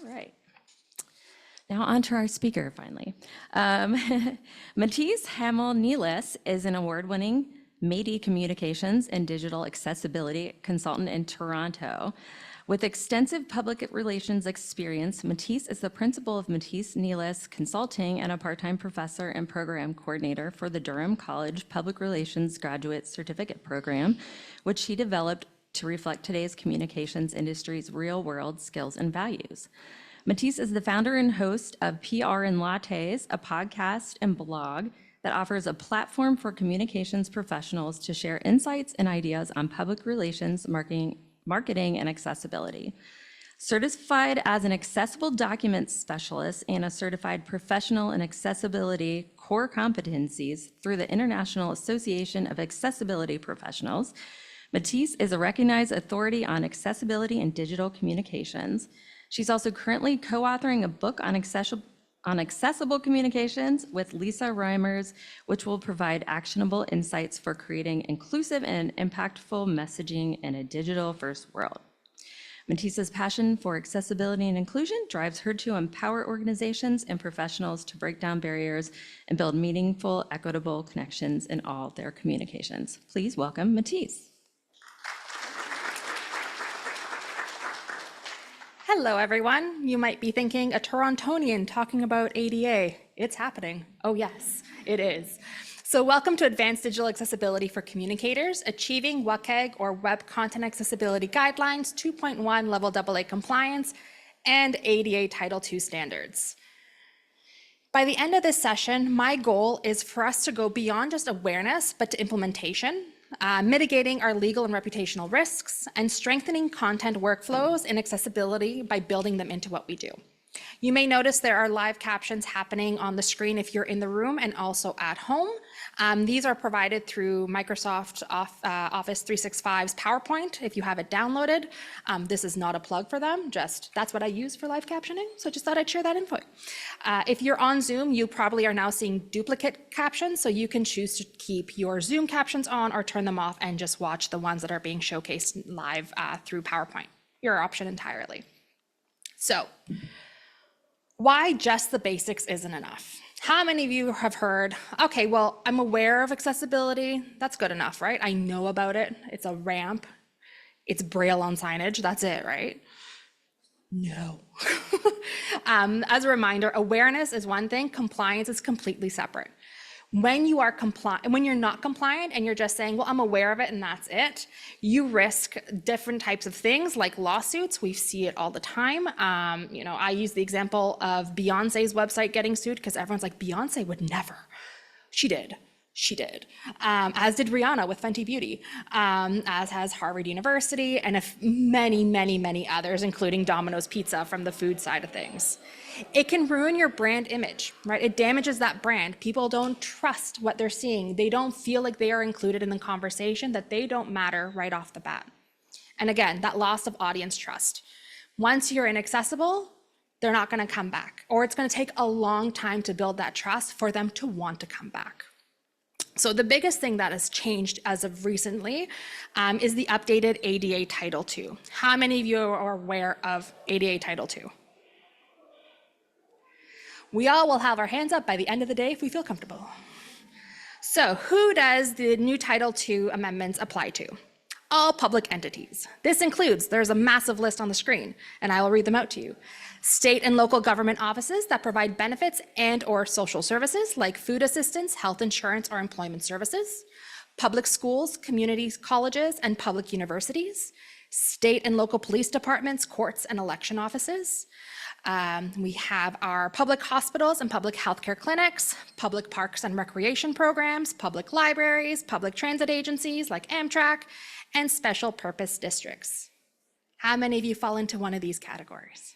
right. Now on to our speaker, finally. Matisse Hamel-Nelis is an award-winning Métis Communications and digital accessibility consultant in Toronto. With extensive public relations experience, Matisse is the principal of Matisse-Nelis Consulting and a part-time professor and program coordinator for the Durham College Public Relations Graduate Certificate Program, which he developed to reflect today's communications industry's real-world skills and values. Matisse is the founder and host of PR and Lattes, a podcast and blog that offers a platform for communications professionals to share insights and ideas on public relations, marketing, and accessibility. Certified as an accessible documents specialist and a certified professional in accessibility core competencies through the International Association of Accessibility Professionals, Matisse is a recognized authority on accessibility and digital communications. She's also currently co-authoring a book on accessible communications with Lisa Reimers, which will provide actionable insights for creating inclusive and impactful messaging in a digital-first world. Matisse's passion for accessibility and inclusion drives her to empower organizations and professionals to break down barriers and build meaningful, equitable connections in all their communications. Please welcome Matisse. Hello, everyone. You might be thinking, a Torontonian talking about ADA. It's happening. Oh, yes, it is. So welcome to Advanced Digital Accessibility for Communicators, Achieving WCAG or Web Content Accessibility Guidelines 2.1 Level AA compliance and ADA Title II standards. By the end of this session, my goal is for us to go beyond just awareness, but to implementation, mitigating our legal and reputational risks, and strengthening content workflows and accessibility by building them into what we do. You may notice there are live captions happening on the screen if you're in the room and also at home. These are provided through Microsoft Office 365's PowerPoint if you have it downloaded. This is not a plug for them, just that's what I use for live captioning, so just thought I'd share that info. If you're on Zoom, you probably are now seeing duplicate captions, so you can choose to keep your Zoom captions on or turn them off and just watch the ones that are being showcased live through PowerPoint. Your option entirely. So, why just the basics isn't enough? How many of you have heard, okay, well, I'm aware of accessibility. That's good enough, right? I know about it. It's a ramp. It's Braille on signage. That's it, right? No. As a reminder, awareness is one thing. Compliance is completely separate. When you are when you're not compliant and you're just saying, well, I'm aware of it and that's it, you risk different types of things like lawsuits. We see it all the time. I use the example of Beyonce's website getting sued because everyone's like, Beyonce would never. She did. She did. As did Rihanna with Fenty Beauty, as has Harvard University, and many, many, many others, including Domino's Pizza from the food side of things. It can ruin your brand image, right? It damages that brand. People don't trust what they're seeing. They don't feel like they are included in the conversation, that they don't matter right off the bat. And again, that loss of audience trust. Once you're inaccessible, they're not going to come back, or it's going to take a long time to build that trust for them to want to come back. So the biggest thing that has changed as of recently is the updated ADA Title II. How many of you are aware of ADA Title II? We all will have our hands up by the end of the day if we feel comfortable. So who does the new Title II amendments apply to? All public entities. This includes, there's a massive list on the screen, and I will read them out to you. State and local government offices that provide benefits and/or social services like food assistance, health insurance, or employment services. Public schools, communities, colleges, and public universities. State and local police departments, courts, and election offices. We have our public hospitals and public healthcare clinics, public parks and recreation programs, public libraries, public transit agencies like Amtrak, and special purpose districts. How many of you fall into one of these categories?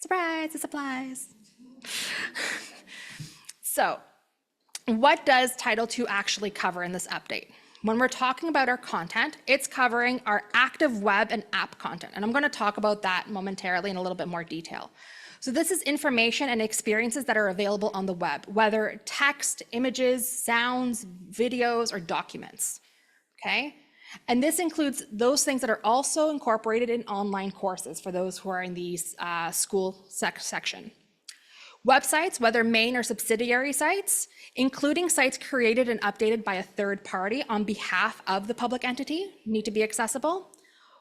Surprise, it applies. So, what does Title II actually cover in this update? When we're talking about our content, it's covering our active web and app content. And I'm going to talk about that momentarily in a little bit more detail. So this is information and experiences that are available on the web, whether text, images, sounds, videos, or documents, okay? And this includes those things that are also incorporated in online courses for those who are in the school section. Websites, whether main or subsidiary sites, including sites created and updated by a third party on behalf of the public entity, need to be accessible.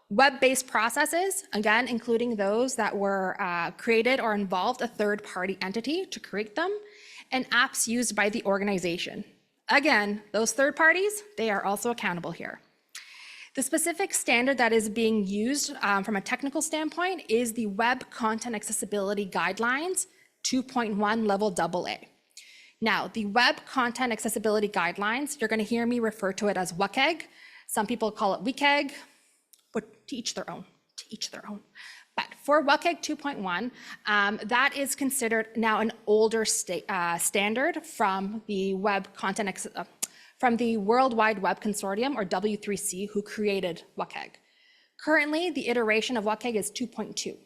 Web-based processes, again, including those that were created or involved a third-party entity to create them, and apps used by the organization. Again, those third parties, they are also accountable here. The specific standard that is being used from a technical standpoint is the Web Content Accessibility Guidelines 2.1 level AA. Now, the Web Content Accessibility Guidelines, you're going to hear me refer to it as WCAG. Some people call it WCAG, but to each their own, to each their own. But for WCAG 2.1, that is considered now an older standard from the from the World Wide Web Consortium, or W3C, who created WCAG. Currently, the iteration of WCAG is 2.2.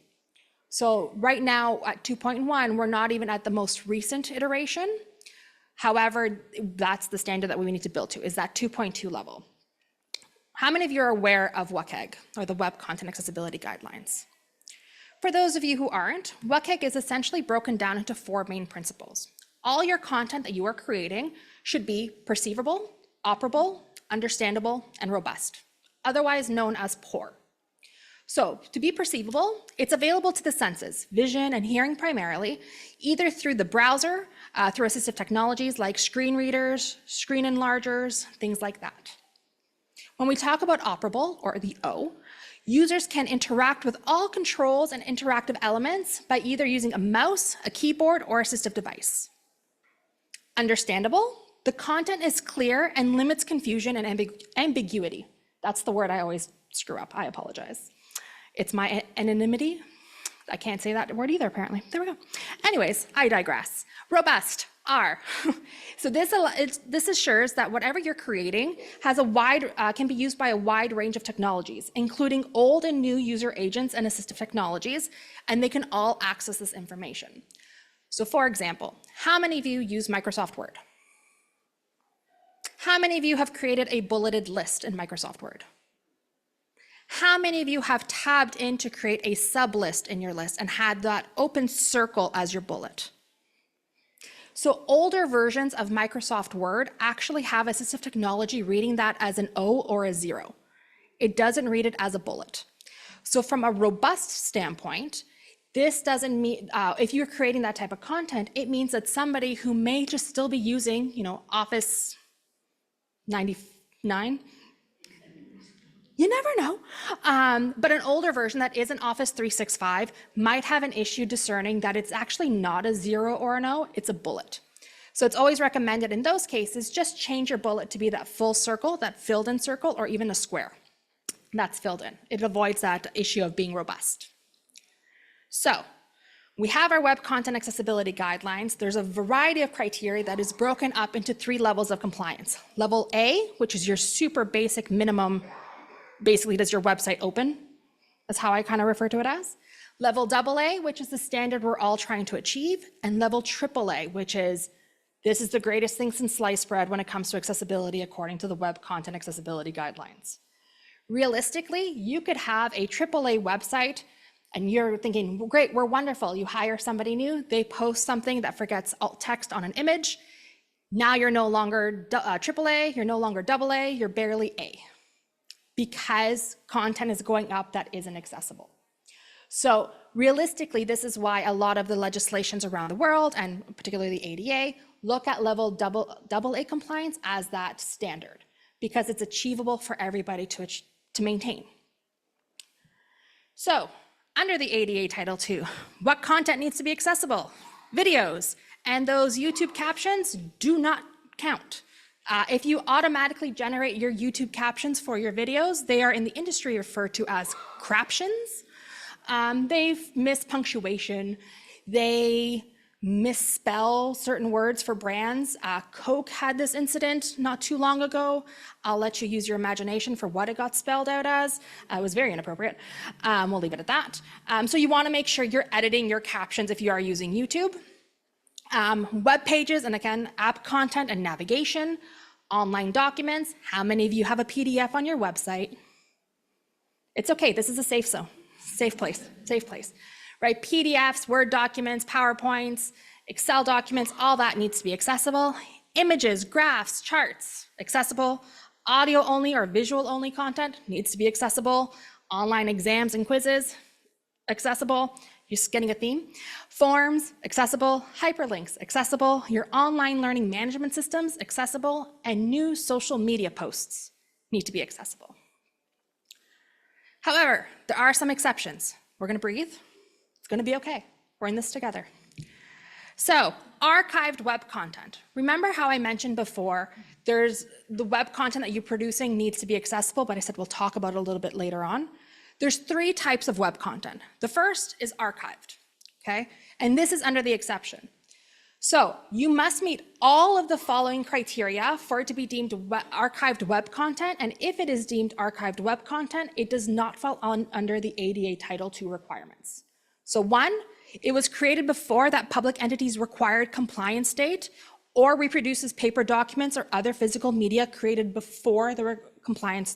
So right now at 2.1, we're not even at the most recent iteration. However, that's the standard that we need to build to, is that 2.2 level. How many of you are aware of WCAG, or the Web Content Accessibility Guidelines? For those of you who aren't, WCAG is essentially broken down into 4 main principles. All your content that you are creating should be perceivable, operable, understandable, and robust, otherwise known as POUR. So to be perceivable, it's available to the senses, vision and hearing primarily, either through the browser, through assistive technologies like screen readers, screen enlargers, things like that. When we talk about operable, or the O, users can interact with all controls and interactive elements by either using a mouse, a keyboard, or assistive device. Understandable, the content is clear and limits confusion and ambiguity. That's the word I always screw up, I apologize. It's my anonymity. I can't say that word either, apparently. There we go. Anyways, I digress. Robust, R. So this assures that whatever you're creating has can be used by a wide range of technologies, including old and new user agents and assistive technologies, and they can all access this information. So for example, how many of you use Microsoft Word? How many of you have created a bulleted list in Microsoft Word? How many of you have tabbed in to create a sublist in your list and had that open circle as your bullet? So older versions of Microsoft Word actually have assistive technology reading that as an O or a 0. It doesn't read it as a bullet. So from a robust standpoint, this doesn't mean, if you're creating that type of content, it means that somebody who may just still be using, Office 99, you never know. But an older version that isn't Office 365 might have an issue discerning that it's actually not a 0 or an O, it's a bullet. So it's always recommended in those cases, just change your bullet to be that full circle, that filled in circle, or even a square that's filled in. It avoids that issue of being robust. So we have our Web Content Accessibility Guidelines. There's a variety of criteria that is broken up into 3 levels of compliance. Level A, which is your super basic minimum. Basically, does your website open? That's how I kind of refer to it as. Level AA, which is the standard we're all trying to achieve, and level AAA, which is, this is the greatest thing since sliced bread when it comes to accessibility according to the Web Content Accessibility Guidelines. Realistically, you could have a AAA website and you're thinking, well, great, we're wonderful. You hire somebody new, they post something that forgets alt text on an image. Now you're no longer AAA, you're no longer AA, you're barely A, because content is going up that isn't accessible. So realistically, this is why a lot of the legislations around the world, and particularly the ADA, look at level AA compliance as that standard, because it's achievable for everybody to maintain. So under the ADA Title II, what content needs to be accessible? Videos, and those YouTube captions do not count. If you automatically generate your YouTube captions for your videos, they are in the industry referred to as craptions. They've missed punctuation. They misspell certain words for brands. Coke had this incident not too long ago. I'll let you use your imagination for what it got spelled out as. It was very inappropriate. We'll leave it at that. So you want to make sure you're editing your captions if you are using YouTube. Web pages, and again, app content and navigation. Online documents, how many of you have a PDF on your website? It's okay, this is a safe zone, safe place, right? PDFs, Word documents, PowerPoints, Excel documents, all that needs to be accessible. Images, graphs, charts, accessible. Audio only or visual only content needs to be accessible. Online exams and quizzes, accessible. You're just getting a theme. Forms, accessible. Hyperlinks, accessible. Your online learning management systems, accessible. And new social media posts need to be accessible. However, there are some exceptions. We're gonna breathe. It's gonna be okay. We're in this together. So, archived web content. Remember how I mentioned before, there's the web content that you're producing needs to be accessible, but I said we'll talk about it a little bit later on. There's 3 types of web content. The first is archived, okay? And this is under the exception. So you must meet all of the following criteria for it to be deemed archived web content, and if it is deemed archived web content, it does not fall under the ADA Title II requirements. So 1, it was created before that public entity's required compliance date or reproduces paper documents or other physical media created before the required compliance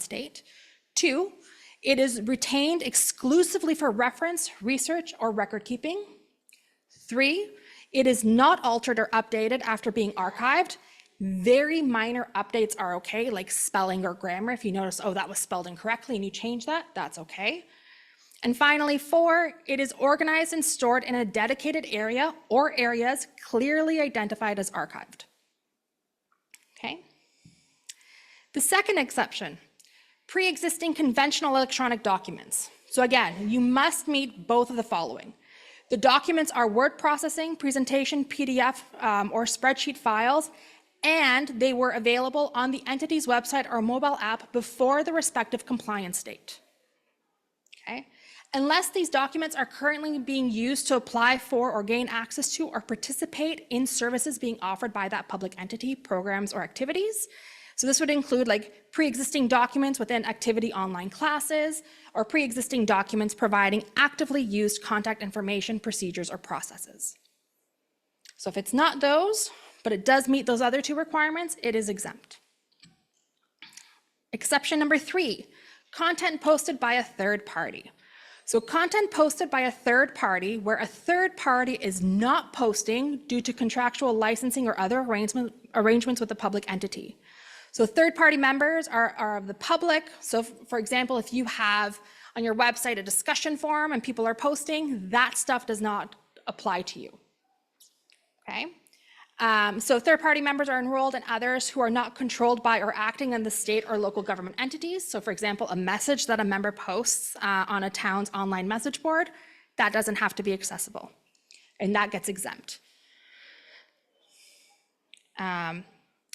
date. 2, it is retained exclusively for reference, research, or record keeping. 3, it is not altered or updated after being archived. Very minor updates are okay, like spelling or grammar. If you notice, oh, that was spelled incorrectly and you change that, that's okay. And finally, 4, it is organized and stored in a dedicated area or areas clearly identified as archived. Okay. The second exception, pre-existing conventional electronic documents. So again, you must meet both of the following. The documents are word processing, presentation, PDF, or spreadsheet files, and they were available on the entity's website or mobile app before the respective compliance date. Okay. Unless these documents are currently being used to apply for or gain access to or participate in services being offered by that public entity, programs, or activities. So this would include like pre-existing documents within activity online classes or pre-existing documents providing actively used contact information, procedures, or processes. So if it's not those, but it does meet those other 2 requirements, it is exempt. Exception number 3, content posted by a third party. So content posted by a third party where a third party is not posting due to contractual licensing or other arrangements with the public entity. So third-party members are of the public. So for example, if you have on your website a discussion forum and people are posting, that stuff does not apply to you, okay? So third-party members are enrolled and others who are not controlled by or acting in the state or local government entities. So for example, a message that a member posts on a town's online message board, that doesn't have to be accessible, and that gets exempt.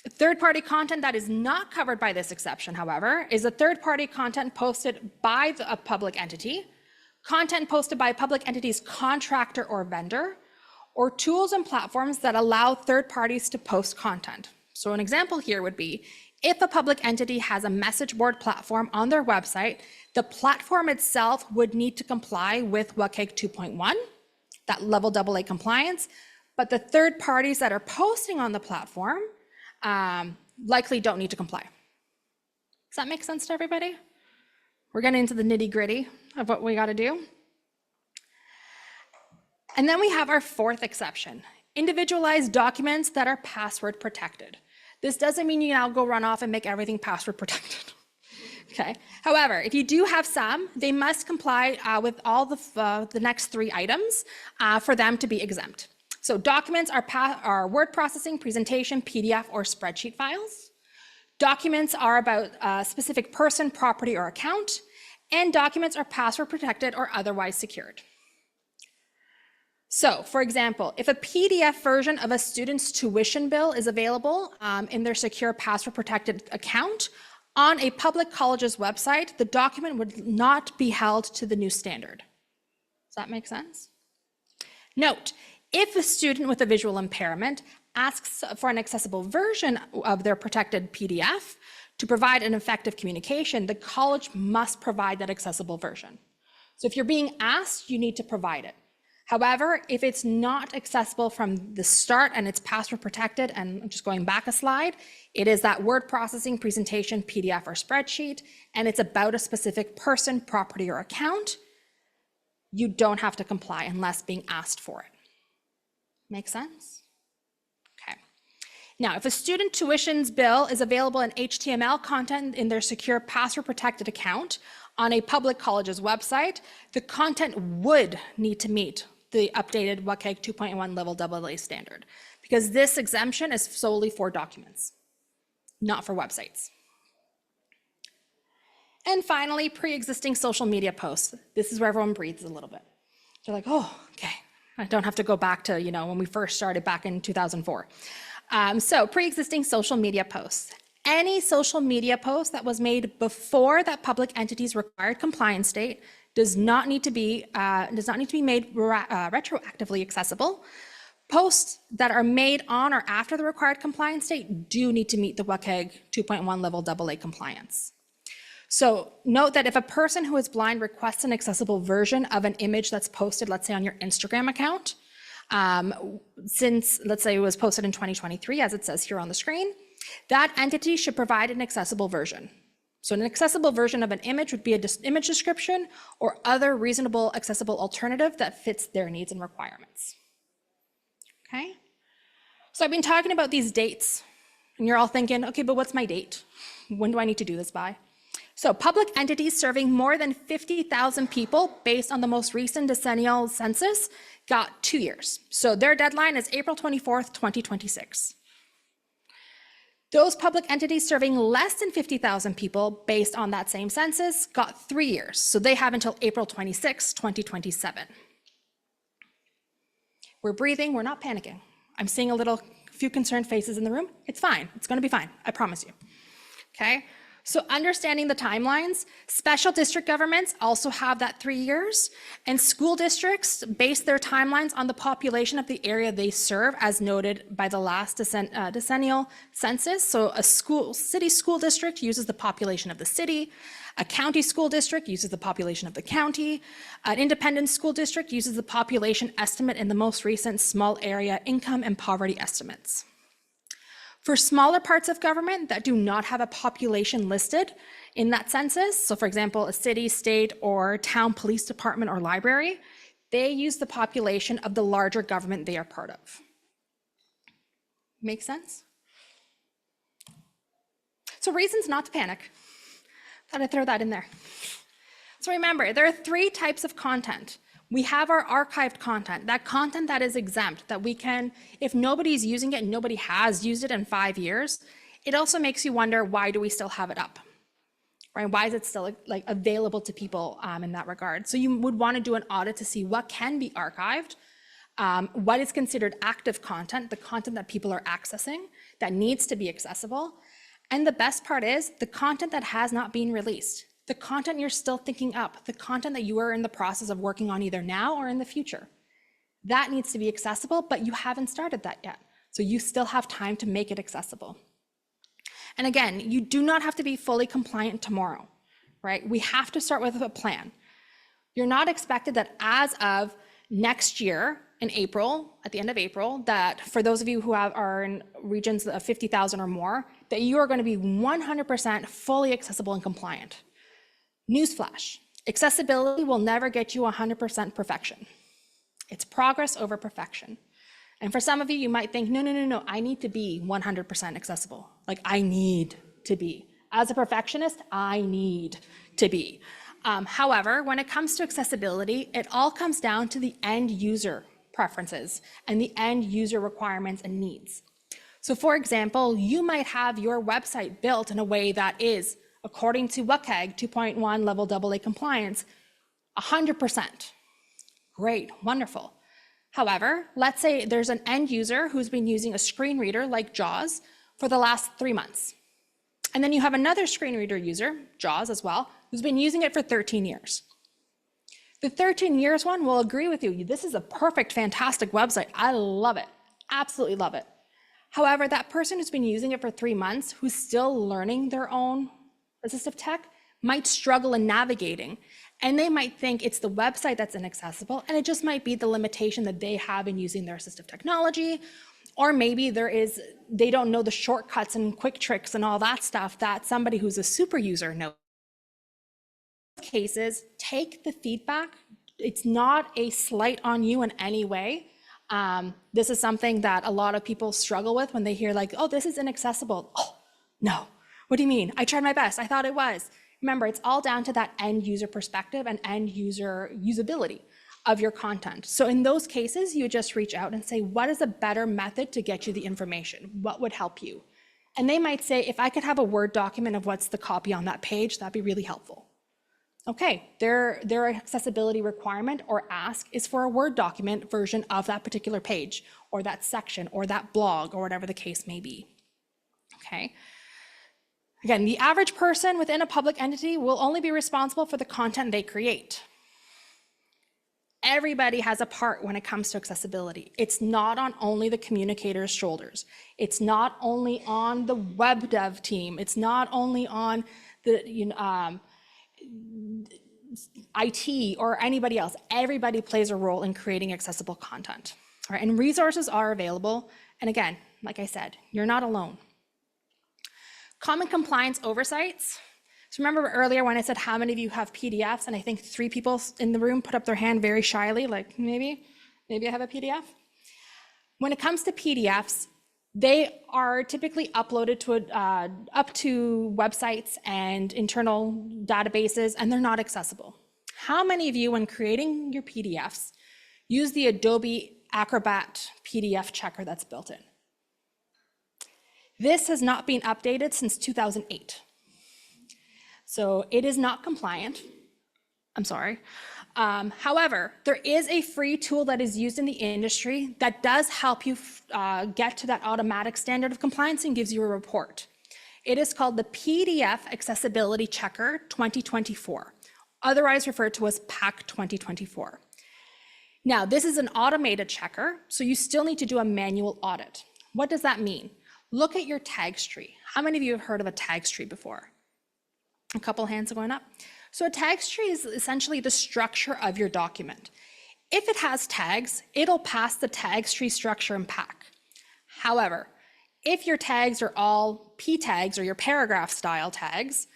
Third-party content that is not covered by this exception, however, is a third-party content posted by a public entity, content posted by a public entity's contractor or vendor, or tools and platforms that allow third parties to post content. So an example here would be, if a public entity has a message board platform on their website, the platform itself would need to comply with WCAG 2.1, that level AA compliance, but the third parties that are posting on the platform likely don't need to comply. Does that make sense to everybody? We're getting into the nitty-gritty of what we got to do. And then we have our 4th exception, individualized documents that are password protected. This doesn't mean you now go run off and make everything password protected. Okay. However, if you do have some, they must comply with all the next 3 items for them to be exempt. So documents are word processing, presentation, PDF, or spreadsheet files. Documents are about a specific person, property, or account. And documents are password protected or otherwise secured. So, for example, if a PDF version of a student's tuition bill is available in their secure password protected account on a public college's website, the document would not be held to the new standard. Does that make sense? Note, if a student with a visual impairment asks for an accessible version of their protected PDF to provide an effective communication, the college must provide that accessible version. So if you're being asked, you need to provide it. However, if it's not accessible from the start and it's password protected, and I'm just going back a slide, it is that word processing, presentation, PDF, or spreadsheet, and it's about a specific person, property, or account, you don't have to comply unless being asked for it. Make sense? Okay. Now, if a student tuition's bill is available in HTML content in their secure password protected account on a public college's website, the content would need to meet the updated WCAG 2.1 level AA standard, because this exemption is solely for documents, not for websites. And finally, pre-existing social media posts. This is where everyone breathes a little bit. They're like, oh, okay, I don't have to go back to, when we first started back in 2004. So pre-existing social media posts. Any social media post that was made before that public entity's required compliance date does not need to be made retroactively accessible. Posts that are made on or after the required compliance date do need to meet the WCAG 2.1 level AA compliance. So note that if a person who is blind requests an accessible version of an image that's posted, let's say on your Instagram account, since let's say it was posted in 2023, as it says here on the screen, that entity should provide an accessible version. So an accessible version of an image would be an image description or other reasonable accessible alternative that fits their needs and requirements. Okay? So I've been talking about these dates, and you're all thinking, okay, but what's my date? When do I need to do this by? So public entities serving more than 50,000 people based on the most recent decennial census got 2 years. So their deadline is April 24th, 2026. Those public entities serving less than 50,000 people based on that same census got 3 years. So they have until April 26, 2027. We're breathing, we're not panicking. I'm seeing a few concerned faces in the room. It's fine, it's gonna be fine, I promise you, okay? So understanding the timelines, special district governments also have that 3 years, and school districts base their timelines on the population of the area they serve, as noted by the last decennial census. So a city school district uses the population of the city, a county school district uses the population of the county, an independent school district uses the population estimate in the most recent small area income and poverty estimates. For smaller parts of government that do not have a population listed in that census, so for example, a city, state, or town police department or library, they use the population of the larger government they are part of. Make sense? So reasons not to panic. Thought I'd throw that in there. So remember, there are 3 types of content. We have our archived content that is exempt, that we can, if nobody's using it, nobody has used it in 5 years, it also makes you wonder, why do we still have it up? Right? Why is it still available to people in that regard? So you would want to do an audit to see what can be archived, what is considered active content, the content that people are accessing that needs to be accessible. And the best part is the content that has not been released. The content you're still thinking up, the content that you are in the process of working on either now or in the future, that needs to be accessible, but you haven't started that yet. So you still have time to make it accessible. And again, you do not have to be fully compliant tomorrow, right? We have to start with a plan. You're not expected that as of next year in April, at the end of April, that for those of you who are in regions of 50,000 or more, that you are going to be 100% fully accessible and compliant. Newsflash, accessibility will never get you 100% perfection. It's progress over perfection. And for some of you, you might think, no, I need to be 100% accessible. Like I need to be. As a perfectionist, I need to be. However, when it comes to accessibility, it all comes down to the end user preferences and the end user requirements and needs. So for example, you might have your website built in a way that is, according to WCAG 2.1 level AA compliance, 100%. Great, wonderful. However, let's say there's an end user who's been using a screen reader like JAWS for the last 3 months. And then you have another screen reader user, JAWS as well, who's been using it for 13 years. The 13 years one will agree with you. This is a perfect, fantastic website. I love it, absolutely love it. However, that person who's been using it for 3 months, who's still learning their own assistive tech, might struggle in navigating And they might think it's the website that's inaccessible, and it just might be the limitation that they have in using their assistive technology, or maybe they don't know the shortcuts and quick tricks and all that stuff that somebody who's a super user knows. In cases, take the feedback. It's not a slight on you in any way. This is something that a lot of people struggle with when they hear like, oh, this is inaccessible. Oh, no, what do you mean? I tried my best, I thought it was. Remember, it's all down to that end user perspective and end user usability of your content. So in those cases, you just reach out and say, what is a better method to get you the information? What would help you? And they might say, if I could have a Word document of what's the copy on that page, that'd be really helpful. Okay, their accessibility requirement or ask is for a Word document version of that particular page or that section or that blog or whatever the case may be. Okay. Again, the average person within a public entity will only be responsible for the content they create. Everybody has a part when it comes to accessibility. It's not on only the communicators' shoulders. It's not only on the web dev team. It's not only on the IT or anybody else. Everybody plays a role in creating accessible content. All right, and resources are available. And again, like I said, you're not alone. Common compliance oversights. So remember earlier when I said how many of you have PDFs, and I think 3 people in the room put up their hand very shyly, like maybe I have a PDF. When it comes to PDFs, they are typically uploaded to up to websites and internal databases, and they're not accessible. How many of you, when creating your PDFs, use the Adobe Acrobat PDF checker that's built in? This has not been updated since 2008. So it is not compliant. I'm sorry. However, there is a free tool that is used in the industry that does help you get to that automatic standard of compliance and gives you a report. It is called the PDF Accessibility Checker 2024, otherwise referred to as PAC 2024. Now, this is an automated checker, so you still need to do a manual audit. What does that mean? Look at your tags tree. How many of you have heard of a tags tree before? A couple hands are going up. So a tags tree is essentially the structure of your document. If it has tags, it'll pass the tags tree structure in PAC. However, if your tags are all P tags or your paragraph style tags,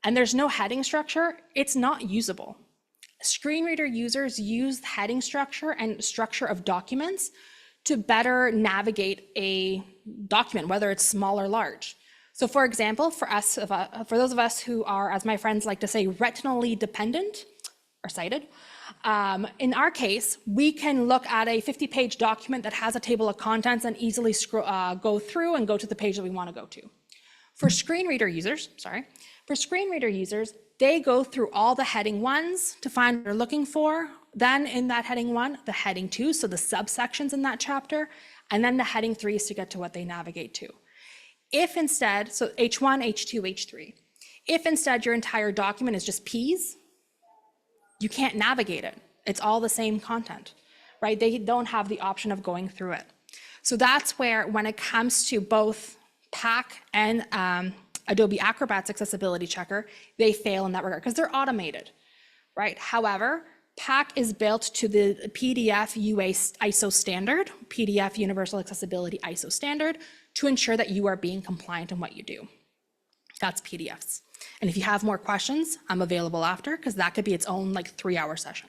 and there's no heading structure, it's not usable. Screen reader users use heading structure and structure of documents to better navigate a document, whether it's small or large. So for example, for those of us who are, as my friends like to say, retinally dependent or sighted, in our case, we can look at a 50-page document that has a table of contents and easily go through and go to the page that we want to go to. For screen reader users, they go through all the heading 1s to find what they're looking for. Then in that heading 1, the heading 2, so the subsections in that chapter, and then the heading 3s to get to what they navigate to. If instead, so H1, H2, H3, if instead your entire document is just Ps, you can't navigate it. It's all the same content, right? They don't have the option of going through it. So that's where, when it comes to both PAC and Adobe Acrobat's accessibility checker, they fail in that regard because they're automated, right? However, PAC is built to the PDF UA ISO standard, PDF Universal Accessibility ISO standard, to ensure that you are being compliant in what you do. That's PDFs. And if you have more questions, I'm available after, because that could be its own like 3-hour session.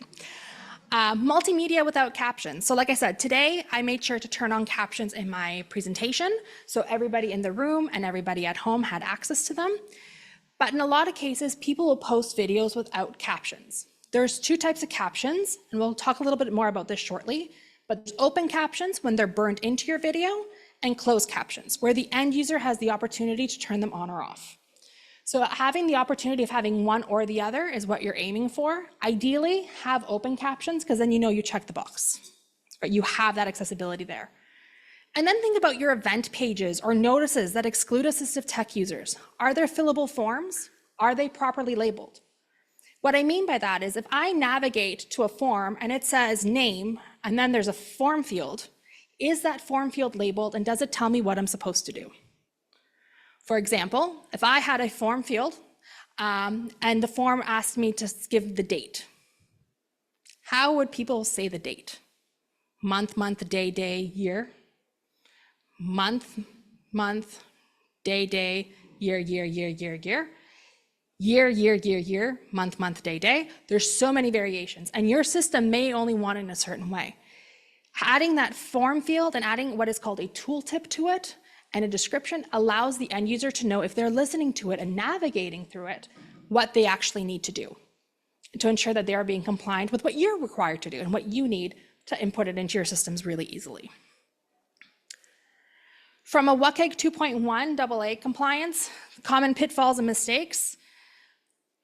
Multimedia without captions. So like I said, today I made sure to turn on captions in my presentation, so everybody in the room and everybody at home had access to them. But in a lot of cases, people will post videos without captions. There's 2 types of captions, and we'll talk a little bit more about this shortly, but there's open captions when they're burned into your video, and closed captions, where the end user has the opportunity to turn them on or off. So having the opportunity of having one or the other is what you're aiming for. Ideally, have open captions, because then you know you check the box, right? You have that accessibility there. And then think about your event pages or notices that exclude assistive tech users. Are there fillable forms? Are they properly labeled? What I mean by that is if I navigate to a form and it says name, and then there's a form field, is that form field labeled, and does it tell me what I'm supposed to do? For example, if I had a form field And the form asked me to give the date. How would people say the date? Month, month, day, day, year. Month, month, day, day, year, year, year, year, year. Year, year, year, year, month, month, day, day. There's so many variations, and your system may only want it in a certain way. Adding that form field and adding what is called a tooltip to it and a description allows the end user to know if they're listening to it and navigating through it, what they actually need to do to ensure that they are being compliant with what you're required to do and what you need to input it into your systems really easily. From a WCAG 2.1 AA compliance, common pitfalls and mistakes,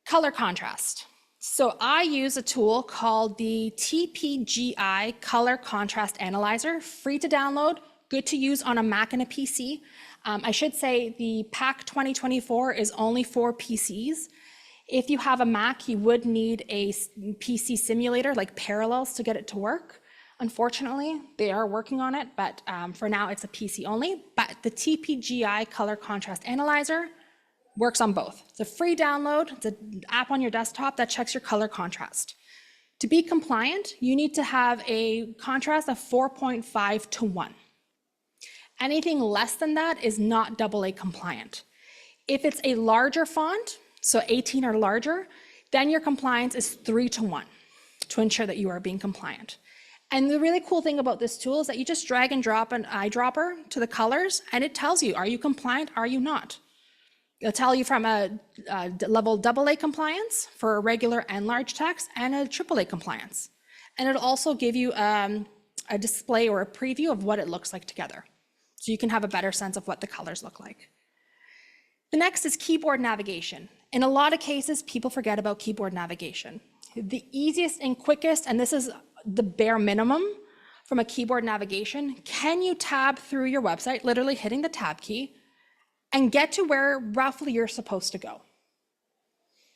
color contrast. So I use a tool called the TPGI Color Contrast Analyzer, free to download, good to use on a Mac and a PC. I should say the PAC 2024 is only for PCs. If you have a Mac, you would need a PC simulator like Parallels to get it to work. Unfortunately, they are working on it, but for now it's a PC only. But the TPGI Color Contrast Analyzer works on both. It's a free download. It's an app on your desktop that checks your color contrast. To be compliant, you need to have a contrast of 4.5 to 1. Anything less than that is not AA compliant. If it's a larger font, so 18 or larger, then your compliance is 3 to 1 to ensure that you are being compliant. And the really cool thing about this tool is that you just drag and drop an eyedropper to the colors and it tells you, are you compliant, are you not? It'll tell you from a level AA compliance for a regular and large text and a AAA compliance. And it'll also give you a display or a preview of what it looks like together. So you can have a better sense of what the colors look like. The next is keyboard navigation. In a lot of cases, people forget about keyboard navigation. The easiest and quickest, and this is the bare minimum from a keyboard navigation, can you tab through your website, literally hitting the tab key, and get to where roughly you're supposed to go?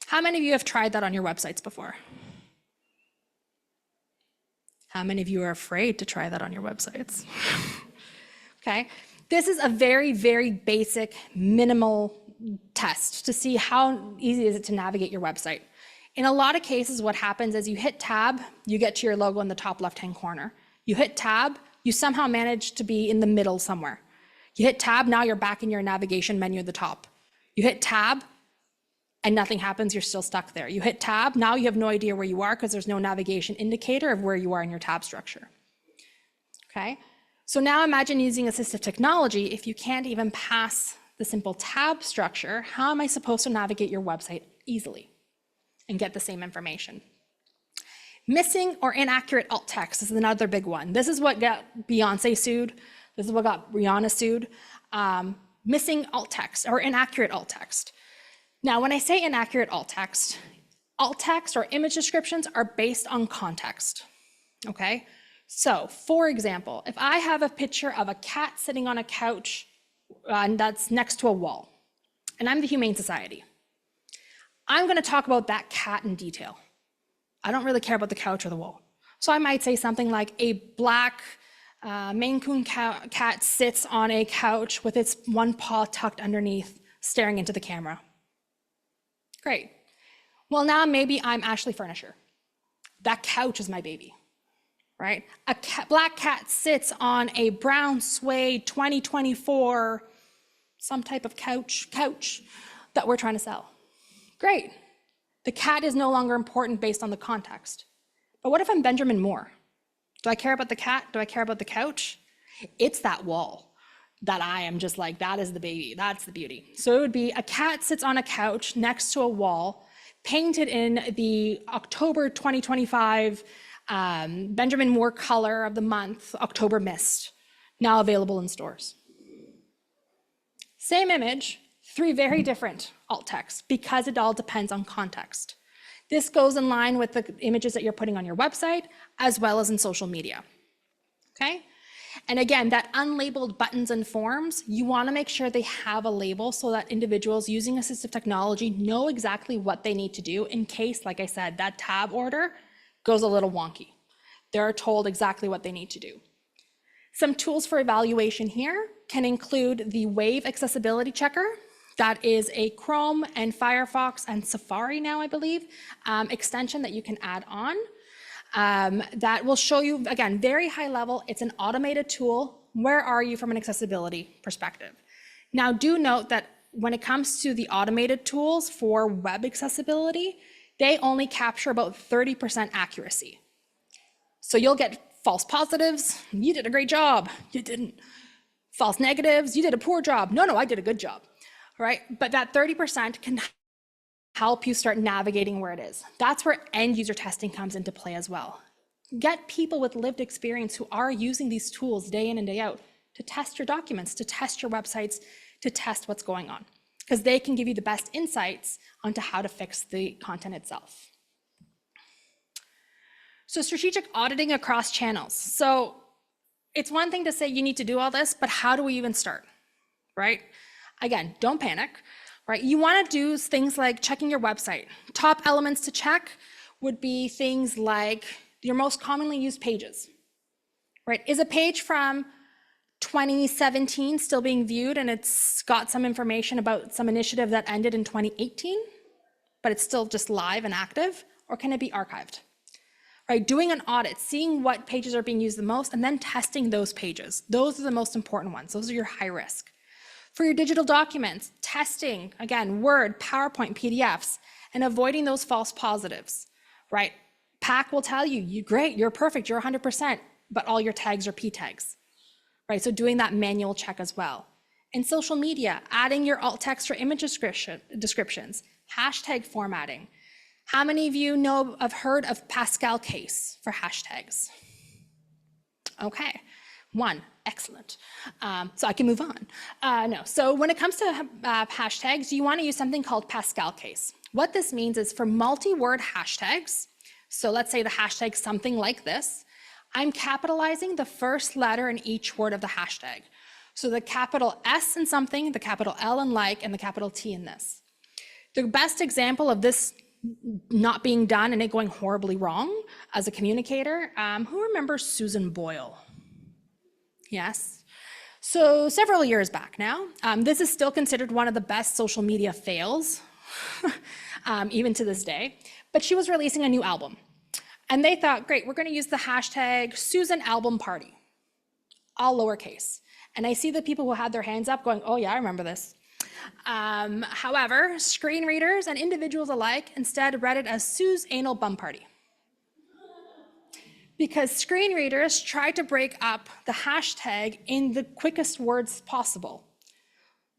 How many of you have tried that on your websites before? How many of you are afraid to try that on your websites? Okay, this is a very, very basic, minimal test to see how easy is it to navigate your website. In a lot of cases, what happens is you hit tab, you get to your logo in the top left-hand corner. You hit tab, you somehow manage to be in the middle somewhere. You hit tab, now you're back in your navigation menu at the top. You hit tab, and nothing happens, you're still stuck there. You hit tab, now you have no idea where you are because there's no navigation indicator of where you are in your tab structure. Okay, so now imagine using assistive technology. If you can't even pass the simple tab structure, how am I supposed to navigate your website easily and get the same information? Missing or inaccurate alt text is another big one. This is what got Beyonce sued. This is what got Rihanna sued. Missing alt text or inaccurate alt text. Now, when I say inaccurate alt text or image descriptions are based on context, okay? So, for example, if I have a picture of a cat sitting on a couch and that's next to a wall, and I'm the Humane Society, I'm gonna talk about that cat in detail. I don't really care about the couch or the wall. So I might say something like a black Maine Coon cat sits on a couch with its one paw tucked underneath, staring into the camera. Great. Well, now maybe I'm Ashley Furniture. That couch is my baby, right? A black cat sits on a brown suede 2024, some type of couch that we're trying to sell. Great. The cat is no longer important based on the context. But what if I'm Benjamin Moore? Do I care about the cat? Do I care about the couch? It's that wall that I am just like, that is the baby, that's the beauty. So it would be a cat sits on a couch next to a wall, painted in the October 2025 Benjamin Moore color of the month, October Mist, now available in stores. Same image, 3 very different alt texts because it all depends on context. This goes in line with the images that you're putting on your website as well as in social media, okay? And again, that unlabeled buttons and forms, you wanna make sure they have a label so that individuals using assistive technology know exactly what they need to do in case, like I said, that tab order goes a little wonky. They're told exactly what they need to do. Some tools for evaluation here can include the Wave Accessibility Checker. That is a Chrome and Firefox and Safari now, I believe, extension that you can add on. That will show you, again, very high level. It's an automated tool. Where are you from an accessibility perspective? Now, do note that when it comes to the automated tools for web accessibility, they only capture about 30% accuracy. So you'll get false positives. You did a great job. You didn't. False negatives. You did a poor job. No, I did a good job. Right? But that 30% can help you start navigating where it is. That's where end user testing comes into play as well. Get people with lived experience who are using these tools day in and day out to test your documents, to test your websites, to test what's going on, because they can give you the best insights onto how to fix the content itself. So strategic auditing across channels. So it's one thing to say you need to do all this, but how do we even start, right? Again, don't panic, right? You want to do things like checking your website. Top elements to check would be things like your most commonly used pages, right? Is a page from 2017 still being viewed and it's got some information about some initiative that ended in 2018, but it's still just live and active, or can it be archived? Right, doing an audit, seeing what pages are being used the most, and then testing those pages. Those are the most important ones. Those are your high risk. For your digital documents, testing, again, Word, PowerPoint, PDFs, and avoiding those false positives, right? PAC will tell you, great, you're perfect, you're 100%, but all your tags are P tags, right? So doing that manual check as well. In social media, adding your alt text or image descriptions, hashtag formatting. How many of you have heard of Pascal case for hashtags? Okay, one, excellent. So I can move on. No, so when it comes to hashtags, you want to use something called Pascal case. What this means is for multi-word hashtags, so let's say the hashtag something like this, I'm capitalizing the first letter in each word of the hashtag. So the capital S in something, the capital L in like, and the capital T in this. The best example of this not being done and it going horribly wrong as a communicator, who remembers Susan Boyle? Yes. So several years back now, this is still considered one of the best social media fails, even to this day, but she was releasing a new album. And they thought, great, we're gonna use the hashtag Susan Album Party, all lowercase. And I see the people who had their hands up going, oh yeah, I remember this. However, screen readers and individuals alike instead read it as Sue's Anal Bum Party. Because screen readers tried to break up the hashtag in the quickest words possible,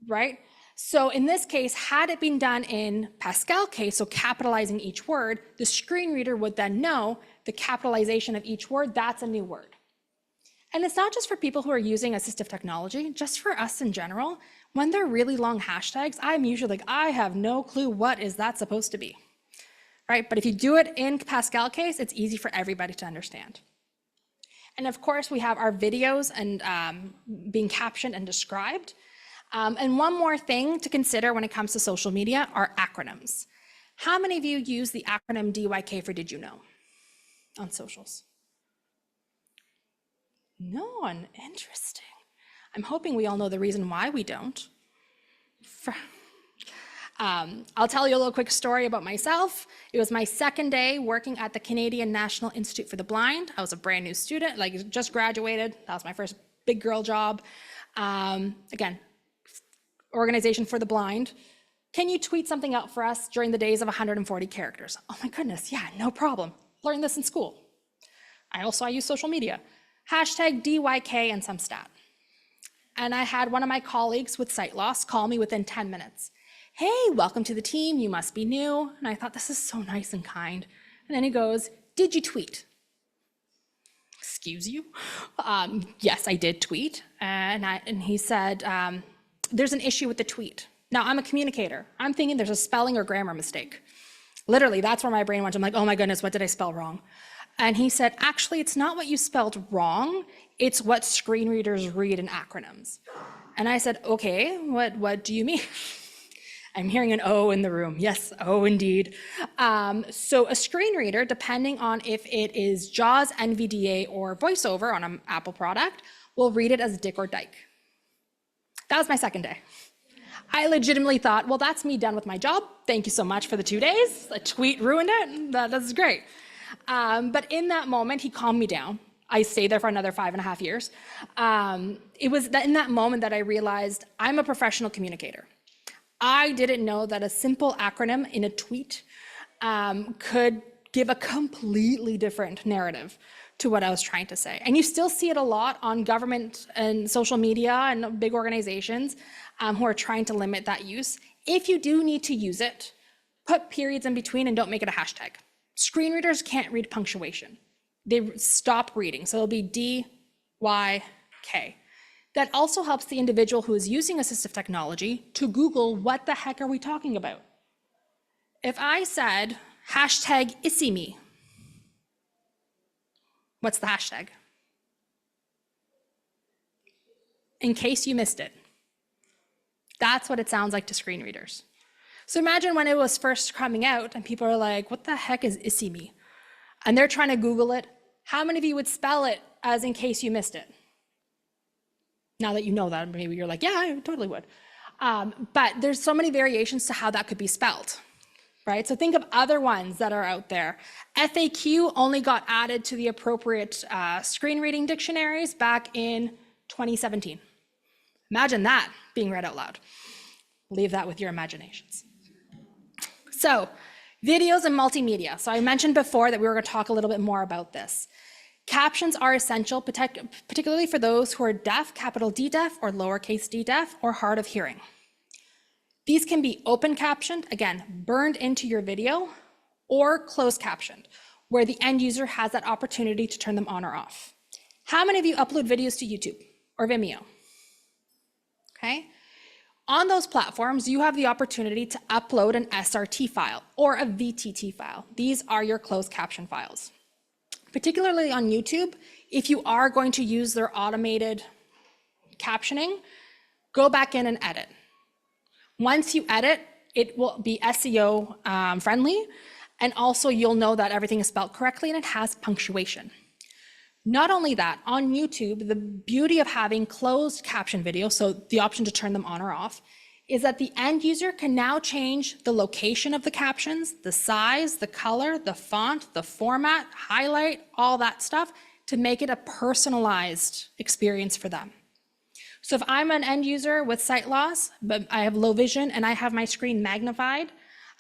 right? So in this case, had it been done in Pascal case, so capitalizing each word, the screen reader would then know the capitalization of each word, that's a new word. And it's not just for people who are using assistive technology, just for us in general. When they're really long hashtags, I'm usually like, I have no clue what is that supposed to be, right? But if you do it in Pascal case, it's easy for everybody to understand. And of course, we have our videos and being captioned and described. And one more thing to consider when it comes to social media are acronyms. How many of you use the acronym DYK for Did You Know on socials? No one, interesting. I'm hoping we all know the reason why we don't. I'll tell you a little quick story about myself. It was my second day working at the Canadian National Institute for the Blind. I was a brand new student, like just graduated. That was my first big girl job. Again, organization for the blind. Can you tweet something out for us during the days of 140 characters? Oh my goodness, yeah, no problem. Learned this in school. I use social media. Hashtag DYK and some stat. And I had one of my colleagues with sight loss call me within 10 minutes. Hey, welcome to the team, you must be new. And I thought, this is so nice and kind. And then he goes, did you tweet? Excuse you? Yes, I did tweet. And he said, there's an issue with the tweet. Now, I'm a communicator. I'm thinking there's a spelling or grammar mistake. Literally, that's where my brain went. I'm like, oh my goodness, what did I spell wrong? And he said, actually, it's not what you spelled wrong. It's what screen readers read in acronyms. And I said, okay, what do you mean? I'm hearing an O in the room. Yes, O indeed. So a screen reader, depending on if it is JAWS, NVDA, or VoiceOver on an Apple product, will read it as Dick or Dyke. That was my second day. I legitimately thought, well, that's me done with my job. Thank you so much for the 2 days. A tweet ruined it. That's great. But in that moment, he calmed me down. I stayed there for another 5.5 years. It was in that moment that I realized I'm a professional communicator. I didn't know that a simple acronym in a tweet could give a completely different narrative to what I was trying to say. And you still see it a lot on government and social media and big organizations who are trying to limit that use. If you do need to use it, put periods in between and don't make it a hashtag. Screen readers can't read punctuation. They stop reading, so it'll be D, Y, K. That also helps the individual who is using assistive technology to Google, what the heck are we talking about? If I said, hashtag #IssyMe, what's the hashtag? In case you missed it. That's what it sounds like to screen readers. So imagine when it was first coming out and people are like, what the heck is #IssyMe? And they're trying to Google it. How many of you would spell it as in case you missed it? Now that you know that, maybe you're like, yeah, I totally would. But there's so many variations to how that could be spelled, right? So think of other ones that are out there. FAQ only got added to the appropriate screen reading dictionaries back in 2017. Imagine that being read out loud. Leave that with your imaginations. So, videos and multimedia. So I mentioned before that we were going to talk a little bit more about this. Captions are essential, particularly for those who are deaf, capital D deaf, or lowercase d deaf, or hard of hearing. These can be open captioned, again, burned into your video, or closed captioned, where the end user has that opportunity to turn them on or off. How many of you upload videos to YouTube or Vimeo? Okay. On those platforms, you have the opportunity to upload an SRT file or a VTT file. These are your closed caption files. Particularly on YouTube, if you are going to use their automated captioning, go back in and edit. Once you edit, it will be SEO friendly, and also you'll know that everything is spelled correctly and it has punctuation. Not only that, on YouTube, the beauty of having closed caption videos, so the option to turn them on or off, is that the end user can now change the location of the captions, the size, the color, the font, the format, highlight, all that stuff to make it a personalized experience for them. So if I'm an end user with sight loss, but I have low vision and I have my screen magnified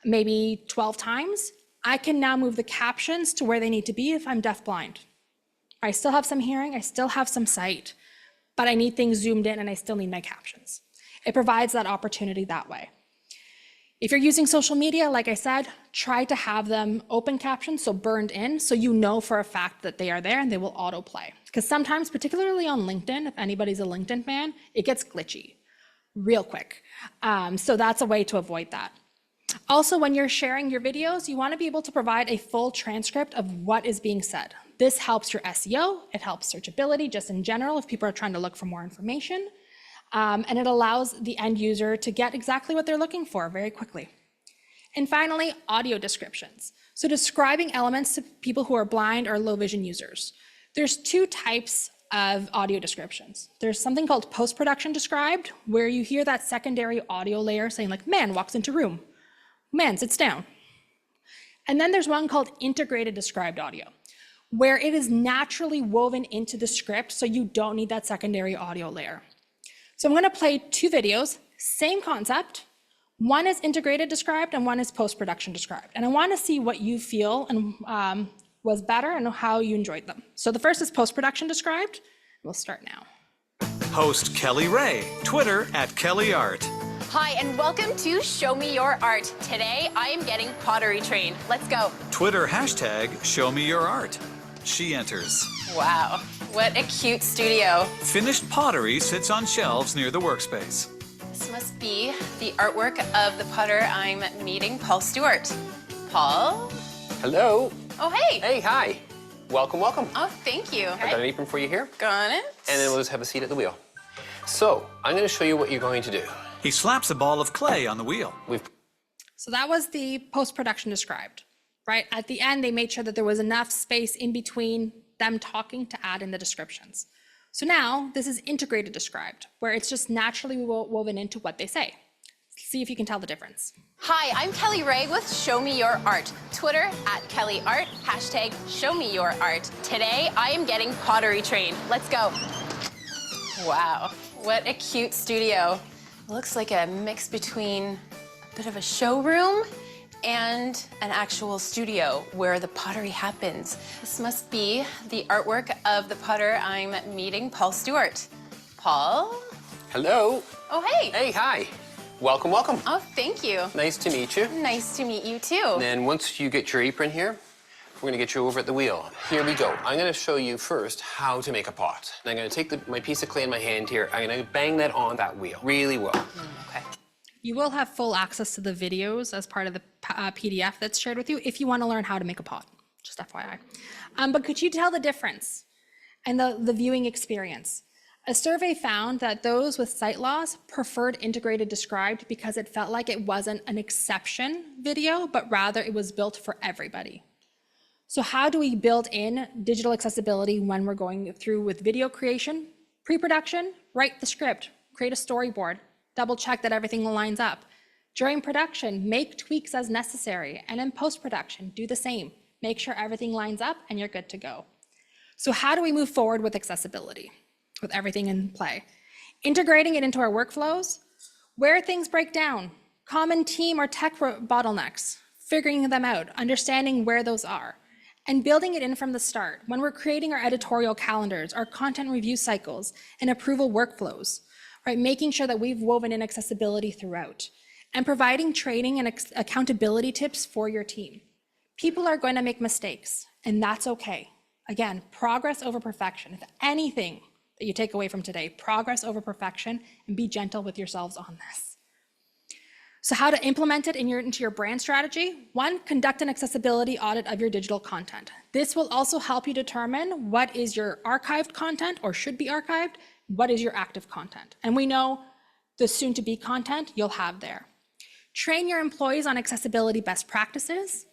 maybe 12 times, I can now move the captions to where they need to be if I'm deafblind. I still have some hearing, I still have some sight, but I need things zoomed in and I still need my captions. It provides that opportunity that way. If you're using social media, like I said, try to have them open captions, so burned in, so you know for a fact that they are there and they will autoplay. Because sometimes, particularly on LinkedIn, if anybody's a LinkedIn fan, it gets glitchy real quick. So that's a way to avoid that. Also, when you're sharing your videos, you want to be able to provide a full transcript of what is being said. This helps your SEO, it helps searchability just in general if people are trying to look for more information, and it allows the end user to get exactly what they're looking for very quickly. And finally, audio descriptions. So describing elements to people who are blind or low vision users. There's two types of audio descriptions. There's something called post-production described, where you hear that secondary audio layer saying like, man walks into room, man sits down. And then there's one called integrated described audio, where it is naturally woven into the script, so you don't need that secondary audio layer. So I'm going to play two videos, same concept. One is integrated described and one is post-production described. And I want to see what you feel and was better and how you enjoyed them. So the first is post-production described. We'll start now. Host Kelly Ray, Twitter @KellyArt. Hi, and welcome to Show Me Your Art. Today, I am getting pottery trained. Let's go. Twitter #ShowMeYourArt. She enters. Wow, what a cute studio. Finished pottery sits on shelves near the workspace. This must be the artwork of the potter I'm meeting, Paul Stewart. Paul? Hello. Oh, hey. Hey, hi. Welcome, welcome. Oh, thank you. I've got an apron for you here. Got it. And then we'll just have a seat at the wheel. So, I'm going to show you what you're going to do. He slaps a ball of clay on the wheel. So that was the post-production described, right? At the end, they made sure that there was enough space in between them talking to add in the descriptions. So now this is integrated described, where it's just naturally woven into what they say. See if you can tell the difference. Hi, I'm Kelly Ray with Show Me Your Art. Twitter @KellyArt, hashtag Show Me Your Art. Today, I am getting pottery trained. Let's go. Wow, what a cute studio. Looks like a mix between a bit of a showroom and an actual studio where the pottery happens. This must be the artwork of the potter I'm meeting, Paul Stewart. Paul? Hello. Oh, hey. Hey, hi. Welcome, welcome. Oh, thank you. Nice to meet you. Nice to meet you too. And then once you get your apron here, we're gonna get you over at the wheel. Here we go. I'm gonna show you first how to make a pot. And I'm gonna take my piece of clay in my hand here. I'm gonna bang that on that wheel really well. Okay. You will have full access to the videos as part of the PDF that's shared with you if you want to learn how to make a pot, just FYI. But could you tell the difference and the viewing experience? A survey found that those with sight loss preferred integrated described because it felt like it wasn't an exception video, but rather it was built for everybody. So how do we build in digital accessibility when we're going through with video creation? Pre-production, write the script, create a storyboard, double check that everything lines up. During production, make tweaks as necessary, and in post-production, do the same. Make sure everything lines up and you're good to go. So how do we move forward with accessibility, with everything in play? Integrating it into our workflows, where things break down, common team or tech bottlenecks, figuring them out, understanding where those are, and building it in from the start when we're creating our editorial calendars, our content review cycles, and approval workflows, right? Making sure that we've woven in accessibility throughout, and providing training and accountability tips for your team. People are going to make mistakes, and that's okay. Again, progress over perfection. If anything that you take away from today, progress over perfection, and be gentle with yourselves on this. So how to implement it into your brand strategy? One, conduct an accessibility audit of your digital content. This will also help you determine what is your archived content or should be archived, what is your active content. And we know the soon-to-be content you'll have there. Train your employees on accessibility best practices.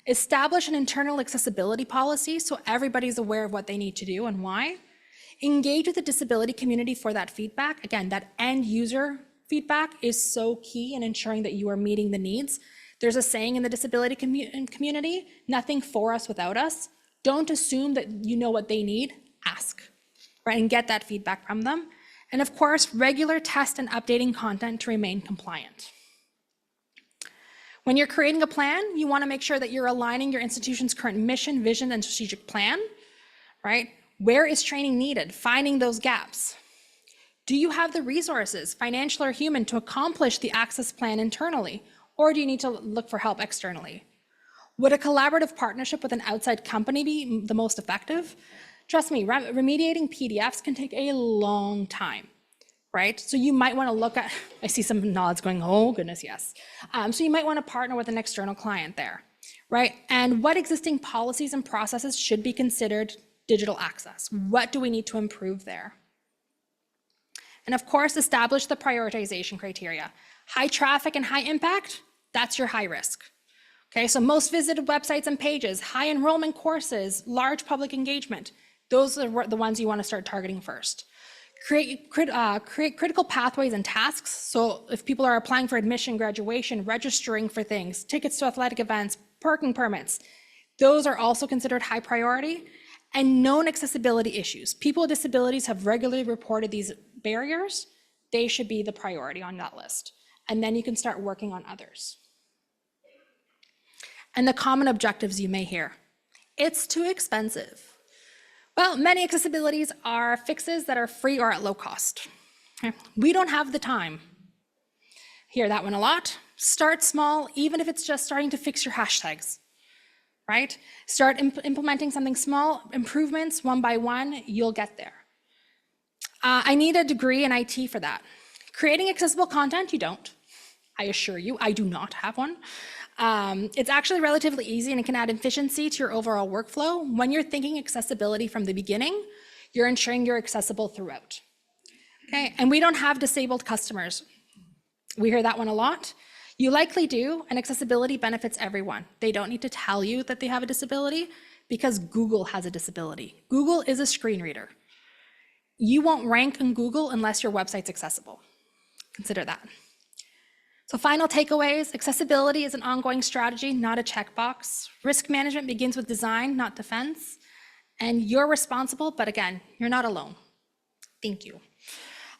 Establish an internal accessibility policy so everybody's aware of what they need to do and why. Engage with the disability community for that feedback. Again, that end user feedback is so key in ensuring that you are meeting the needs. There's a saying in the disability community, nothing for us without us. Don't assume that you know what they need, ask, right? And get that feedback from them. And of course, regular test and updating content to remain compliant. When you're creating a plan, you want to make sure that you're aligning your institution's current mission, vision, and strategic plan, right? Where is training needed? Finding those gaps. Do you have the resources, financial or human, to accomplish the access plan internally? Or do you need to look for help externally? Would a collaborative partnership with an outside company be the most effective? Trust me, remediating PDFs can take a long time, right? So you might want to look at, I see some nods going, oh goodness, yes. So you might want to partner with an external client there, right? And what existing policies and processes should be considered digital access? What do we need to improve there? And of course, establish the prioritization criteria. High traffic and high impact, that's your high risk. Okay, so most visited websites and pages, high enrollment courses, large public engagement, those are the ones you want to start targeting first. Create critical pathways and tasks. So if people are applying for admission, graduation, registering for things, tickets to athletic events, parking permits, those are also considered high priority. And known accessibility issues. People with disabilities have regularly reported these barriers. They should be the priority on that list. And then you can start working on others. And the common objectives you may hear. It's too expensive. Well, many accessibilities are fixes that are free or at low cost. Okay. We don't have the time. Hear that one a lot. Start small, even if it's just starting to fix your hashtags. Right? Start implementing something small, improvements one by one, you'll get there. I need a degree in IT for that. Creating accessible content, you don't. I assure you, I do not have one. It's actually relatively easy and it can add efficiency to your overall workflow. When you're thinking accessibility from the beginning, you're ensuring you're accessible throughout. Okay, and we don't have disabled customers. We hear that one a lot. You likely do, and accessibility benefits everyone. They don't need to tell you that they have a disability because Google has a disability. Google is a screen reader. You won't rank in Google unless your website's accessible. Consider that. So final takeaways, accessibility is an ongoing strategy, not a checkbox. Risk management begins with design, not defense. And you're responsible, but again, you're not alone. Thank you.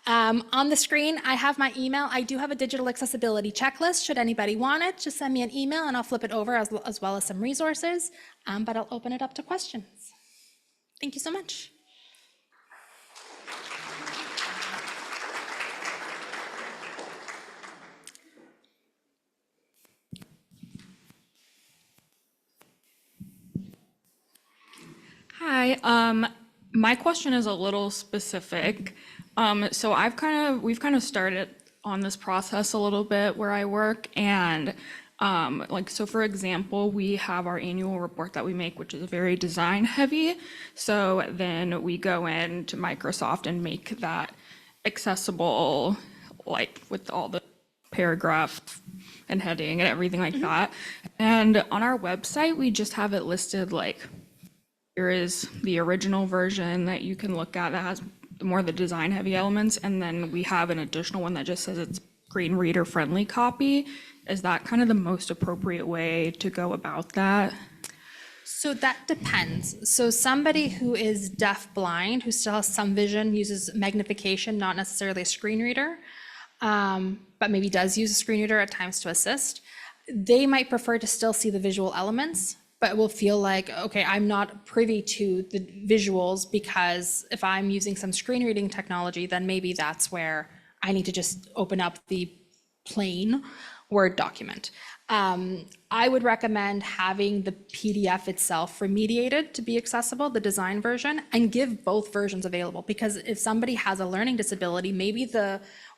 On the screen, I have my email. I do have a digital accessibility checklist. Should anybody want it, just send me an email and I'll flip it over as well as some resources, but I'll open it up to questions. Thank you so much. Hi, my question is a little specific. So we've kind of started on this process a little bit where I work, and so for example, we have our annual report that we make, which is very design heavy. So then we go into Microsoft and make that accessible, like with all the paragraph and heading and everything like that. And on our website, we just have it listed like, here is the original version that you can look at that has more of the design heavy elements. And then we have an additional one that just says it's screen reader friendly copy. Is that kind of the most appropriate way to go about that? So that depends. So somebody who is deaf blind, who still has some vision, uses magnification, not necessarily a screen reader, but maybe does use a screen reader at times to assist. They might prefer to still see the visual elements, but will feel like, okay, I'm not privy to the visuals because if I'm using some screen reading technology, then maybe that's where I need to just open up the plain Word document. I would recommend having the PDF itself remediated to be accessible, the design version, and give both versions available. Because if somebody has a learning disability,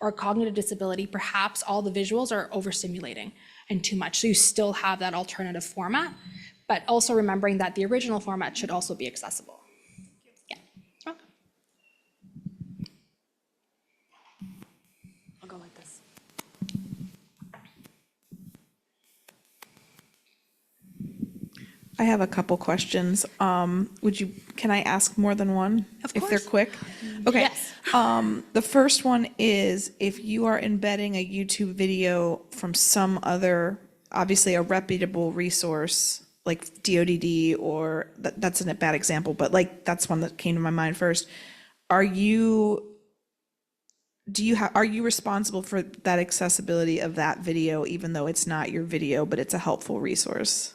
or cognitive disability, perhaps all the visuals are overstimulating and too much. So you still have that alternative format, but also remembering that the original format should also be accessible. Yeah. You're welcome. I'll go like this. I have a couple questions. Can I ask more than one? Of If they're course. quick? Okay. Yes. The first one is if you are embedding a YouTube video from some other, obviously a reputable resource, like DODD, or that's a bad example, but like that's one that came to my mind first. Are you responsible for that accessibility of that video, even though it's not your video, but it's a helpful resource?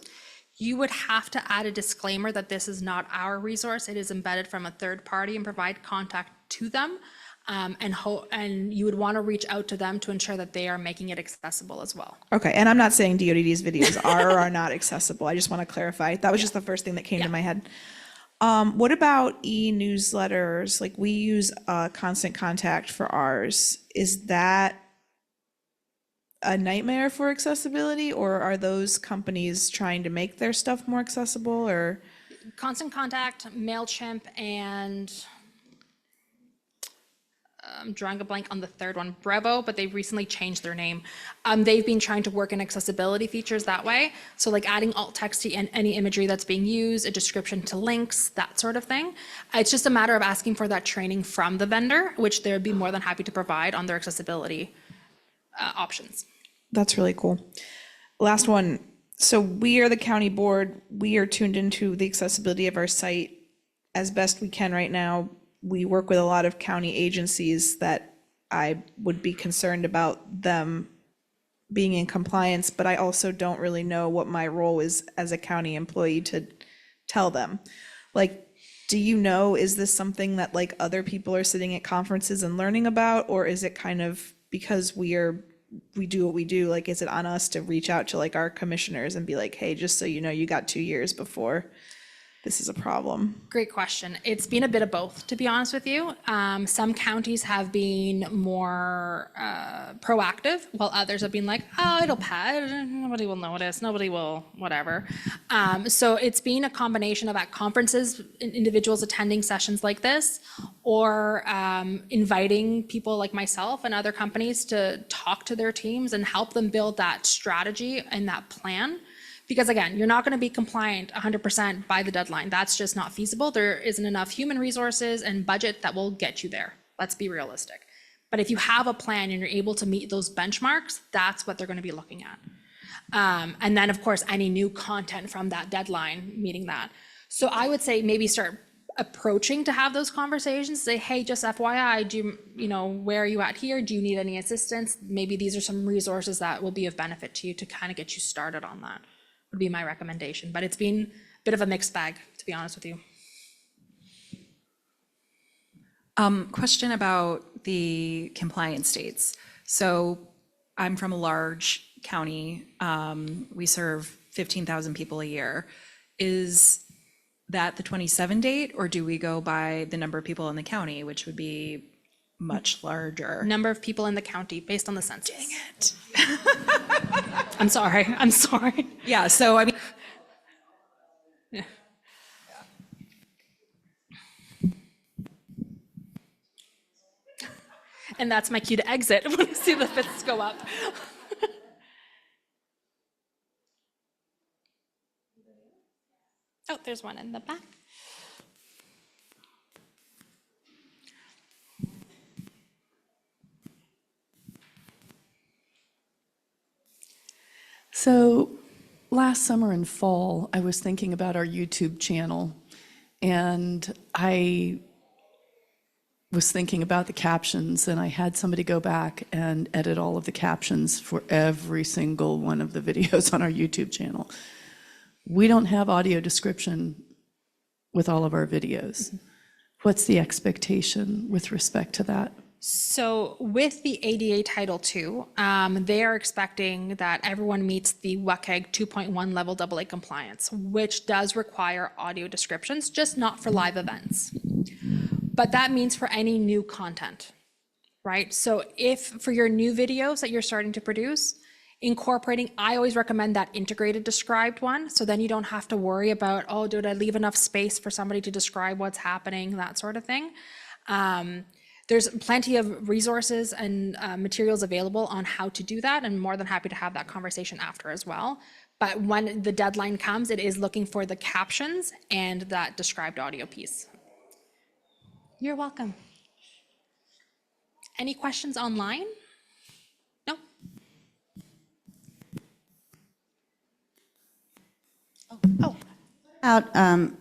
You would have to add a disclaimer that this is not our resource. It is embedded from a third party and provide contact to them. And you would want to reach out to them to ensure that they are making it accessible as well. Okay, and I'm not saying DODD's videos are or are not accessible. I just want to clarify. That was just the first thing that came to my head. What about e-newsletters? Like we use Constant Contact for ours. Is that a nightmare for accessibility, or are those companies trying to make their stuff more accessible? Or Constant Contact, MailChimp, and I'm drawing a blank on the third one, Brevo, but they've recently changed their name. They've been trying to work in accessibility features that way. So like adding alt text to any imagery that's being used, a description to links, that sort of thing. It's just a matter of asking for that training from the vendor, which they'd be more than happy to provide on their accessibility options. that's really cool. Last one. So we are the county board. We are tuned into the accessibility of our site as best we can right now. We work with a lot of county agencies that I would be concerned about them being in compliance, but I also don't really know what my role is as a county employee to tell them. Like, do you know, is this something that like other people are sitting at conferences and learning about, or is it kind of because we do what we do, like is it on us to reach out to like our commissioners and be like, hey, just so you know, you got 2 years before this is a problem? Great question. It's been a bit of both, to be honest with you. Some counties have been more proactive, while others have been like, oh, it'll pass, nobody will notice, nobody will, whatever. So it's been a combination of at conferences, individuals attending sessions like this, or inviting people like myself and other companies to talk to their teams and help them build that strategy and that plan. Because again, you're not going to be compliant 100% by the deadline. That's just not feasible. There isn't enough human resources and budget that will get you there. Let's be realistic. But if you have a plan and you're able to meet those benchmarks, that's what they're going to be looking at. And then, of course, any new content from that deadline, meeting that. So I would say maybe start approaching to have those conversations. Say, hey, just FYI, where are you at here? Do you need any assistance? Maybe these are some resources that will be of benefit to you to kind of get you started on that, would be my recommendation. But it's been a bit of a mixed bag, to be honest with you. Question about the compliance dates. So I'm from a large county. We serve 15,000 people a year. Is that the 27 date, or do we go by the number of people in the county, which would be much larger? Number of people in the county based on the census. Dang it. I'm sorry. Yeah, so I mean, Yeah. And that's my cue to exit when I see the fists go up. Oh, there's one in the back. So last summer and fall, I was thinking about our YouTube channel, and I was thinking about the captions, and I had somebody go back and edit all of the captions for every single one of the videos on our YouTube channel. We don't have audio description with all of our videos. What's the expectation with respect to that? So with the ADA Title II, they are expecting that everyone meets the WCAG 2.1 level AA compliance, which does require audio descriptions, just not for live events. But that means for any new content, right? So if for your new videos that you're starting to produce, incorporating, I always recommend that integrated described one. So then you don't have to worry about, oh, did I leave enough space for somebody to describe what's happening, that sort of thing. There's plenty of resources and materials available on how to do that. And more than happy to have that conversation after as well. But when the deadline comes, it is looking for the captions and that described audio piece. You're welcome. Any questions online? No?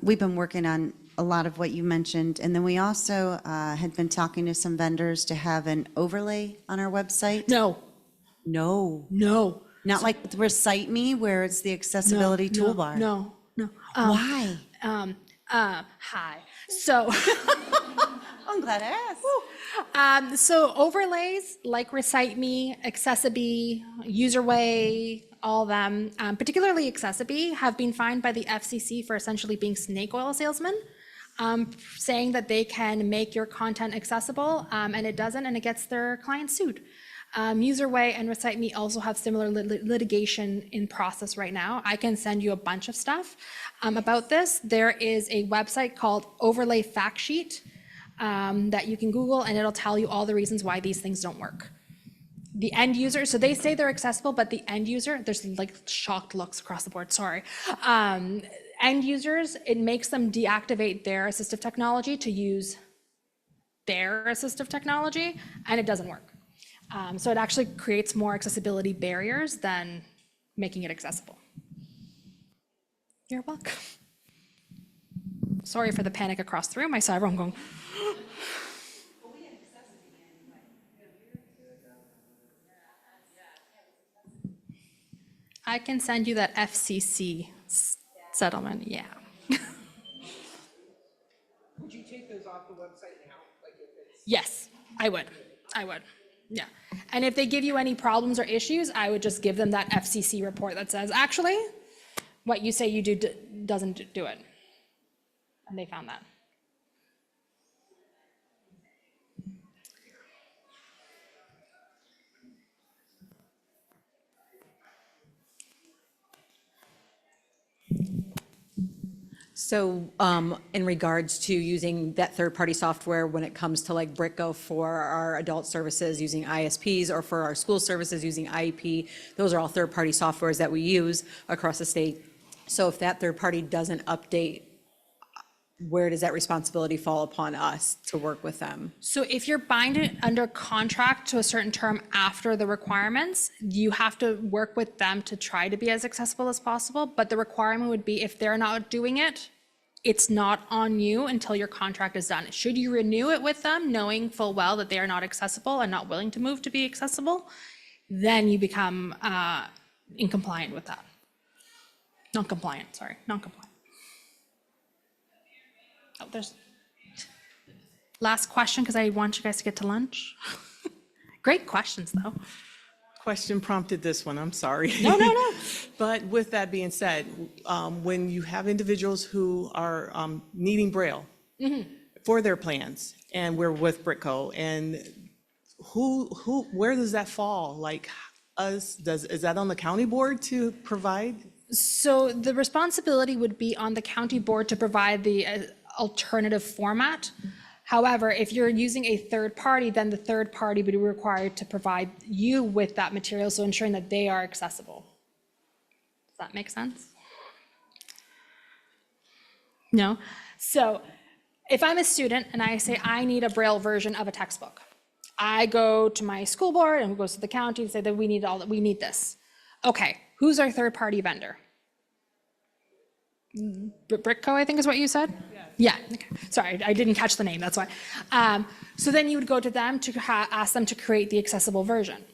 We've been working on a lot of what you mentioned, and then we also had been talking to some vendors to have an overlay on our website. No. No, No. not like with Recite Me, where it's the accessibility toolbar. No. Why? Hi. So, I'm glad I asked. so overlays like Recite Me, Accessibility, Userway, all of them, particularly Accessibility, have been fined by the FCC for essentially being snake oil salesmen, saying that they can make your content accessible, and it doesn't, and it gets their clients sued. Userway and Recite Me also have similar litigation in process right now. I can send you a bunch of stuff about this. There is a website called Overlay Fact Sheet that you can Google, and it'll tell you all the reasons why these things don't work. The end user, so they say they're accessible, but the end user, there's like shocked looks across the board, sorry. End users, it makes them deactivate their assistive technology to use their assistive technology, and it doesn't work. So it actually creates more accessibility barriers than making it accessible. You're welcome. Sorry for the panic across the room. I saw everyone going. I can send you that FCC settlement, yeah. Would you take those off the website now? Like if it's... Yes, I would, yeah. And if they give you any problems or issues, I would just give them that FCC report that says, actually, what you say you do doesn't do it. And they found that. So in regards to using that third-party software when it comes to like BritGo for our adult services using ISPs or for our school services using IEP, those are all third-party softwares that we use across the state. So if that third party doesn't update where does that responsibility fall upon us to work with them? So if you're buying it under contract to a certain term after the requirements, you have to work with them to try to be as accessible as possible. But the requirement would be if they're not doing it, it's not on you until your contract is done. Should you renew it with them, knowing full well that they are not accessible and not willing to move to be accessible, then you become incompliant with that. Non-compliant, sorry, non-compliant. Oh, there's last question because I want you guys to get to lunch. Great questions though. Question prompted this one, I'm sorry. No. But with that being said, when you have individuals who are needing Braille for their plans, and we're with Britco, and where does that fall? Like is that on the county board to provide? So the responsibility would be on the county board to provide the alternative format. However, if you're using a third party, then the third party would be required to provide you with that material, so ensuring that they are accessible. Does that make sense? No? So if I'm a student and I say I need a Braille version of a textbook, I go to my school board and who goes to the county and say that we need this. Okay, who's our third party vendor? Britco, I think is what you said? Yeah. Okay. Sorry, I didn't catch the name, that's why. So then you would go to them to ask them to create the accessible version.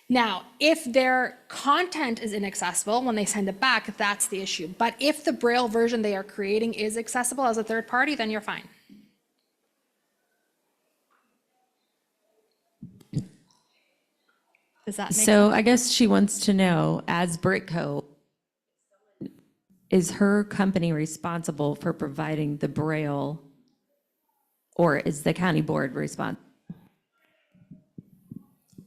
Now, if their content is inaccessible, when they send it back, that's the issue. But if the Braille version they are creating is accessible as a third party, then you're fine. Does that make sense? So I guess she wants to know, as Britco, is her company responsible for providing the Braille, or is the county board responsible?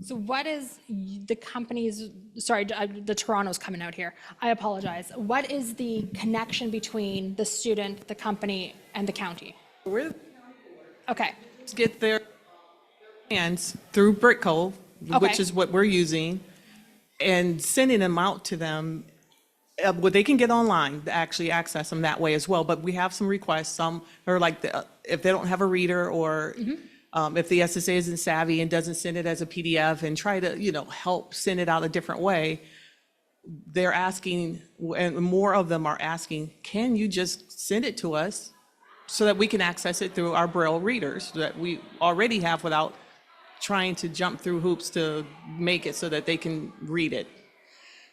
So what is the company's, sorry, the Toronto's coming out here. I apologize. What is the connection between the student, the company, and the county? We're Okay. to get their plans through Britco, which Okay. is what we're using, and sending them out to them. Well, they can get online to actually access them that way as well, but we have some requests. Some are like, if they don't have a reader, or if the SSA isn't savvy and doesn't send it as a PDF and try to, help send it out a different way, they're asking, and more of them are asking, can you just send it to us so that we can access it through our Braille readers that we already have, without trying to jump through hoops to make it so that they can read it.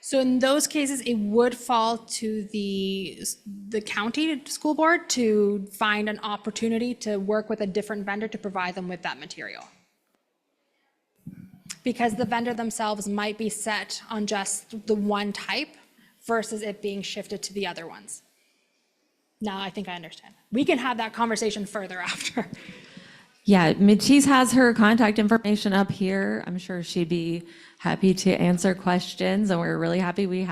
So in those cases, it would fall to the county school board to find an opportunity to work with a different vendor to provide them with that material. Because the vendor themselves might be set on just the one type versus it being shifted to the other ones. Now I think I understand. We can have that conversation further after. Yeah, Matisse has her contact information up here. I'm sure she'd be happy to answer questions, and we're really happy we have